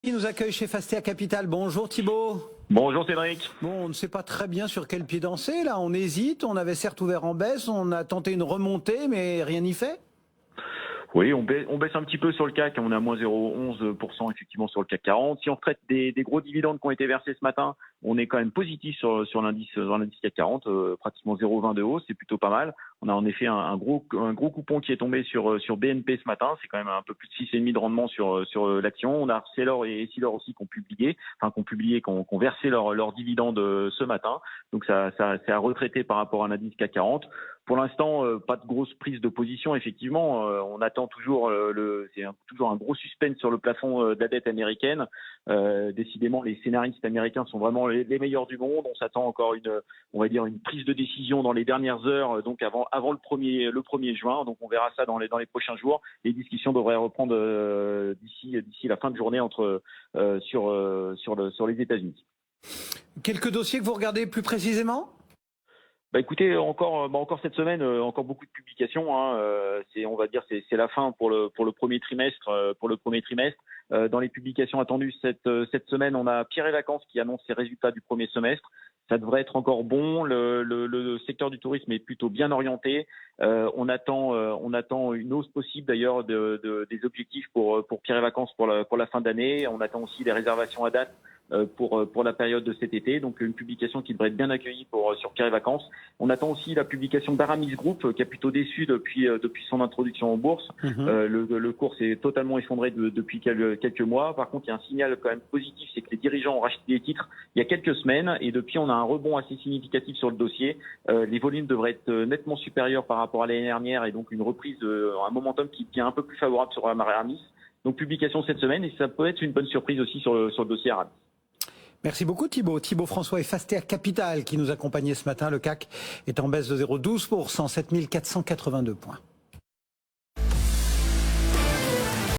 Qui nous accueille chez Fastea Capital. Bonjour Thibaut. Bonjour Cédric. Bon, on ne sait pas très bien sur quel pied danser là, on hésite, on avait certes ouvert en baisse, on a tenté une remontée mais rien n'y fait. Oui, on baisse un petit peu sur le CAC, on est à moins 0,11% effectivement sur le CAC 40. Si on traite des gros dividendes qui ont été versés ce matin, on est quand même positif sur l'indice CAC 40, pratiquement 0,20 de hausse, c'est plutôt pas mal. On a en effet un gros coupon qui est tombé sur BNP ce matin, c'est quand même un peu plus de 6,5 de rendement sur l'action. On a Arcelor et Essilor aussi qui ont versé leurs dividendes ce matin. Donc ça c'est à retraiter par rapport à l'indice CAC 40. Pour l'instant, pas de grosse prise de position. Effectivement, on attend toujours toujours un gros suspense sur le plafond de la dette américaine. Décidément, les scénaristes américains sont vraiment les meilleurs du monde. On s'attend encore une prise de décision dans les dernières heures, donc avant le 1er juin. Donc on verra ça dans les prochains jours. Les discussions devraient reprendre d'ici la fin de journée sur les États-Unis. Quelques dossiers que vous regardez plus précisément ? Écoutez, encore cette semaine, encore beaucoup de publications. C'est la fin pour le premier trimestre. Dans les publications attendues cette semaine, on a Pierre et Vacances qui annonce ses résultats du premier semestre. Ça devrait être encore bon. Le secteur du tourisme est plutôt bien orienté. On attend une hausse possible d'ailleurs des objectifs pour Pierre et Vacances pour la fin d'année. On attend aussi les réservations à date pour la période de cet été, donc une publication qui devrait être bien accueillie sur Pierre et Vacances. On attend aussi la publication d'Aramis Group qui a plutôt déçu depuis son introduction en bourse. Le cours s'est totalement effondré depuis quelques mois. Par contre, il y a un signal quand même positif, c'est que les dirigeants ont racheté des titres il y a quelques semaines et depuis on a un rebond assez significatif sur le dossier. Les volumes devraient être nettement supérieurs par rapport à l'année dernière et donc une reprise, un momentum qui est un peu plus favorable sur Aramis. Donc publication cette semaine et ça peut être une bonne surprise aussi sur le dossier Aramis. Merci beaucoup Thibaut. Thibaut François et Fastea Capital qui nous accompagnaient ce matin. Le CAC est en baisse de 0,12%, 7482 points.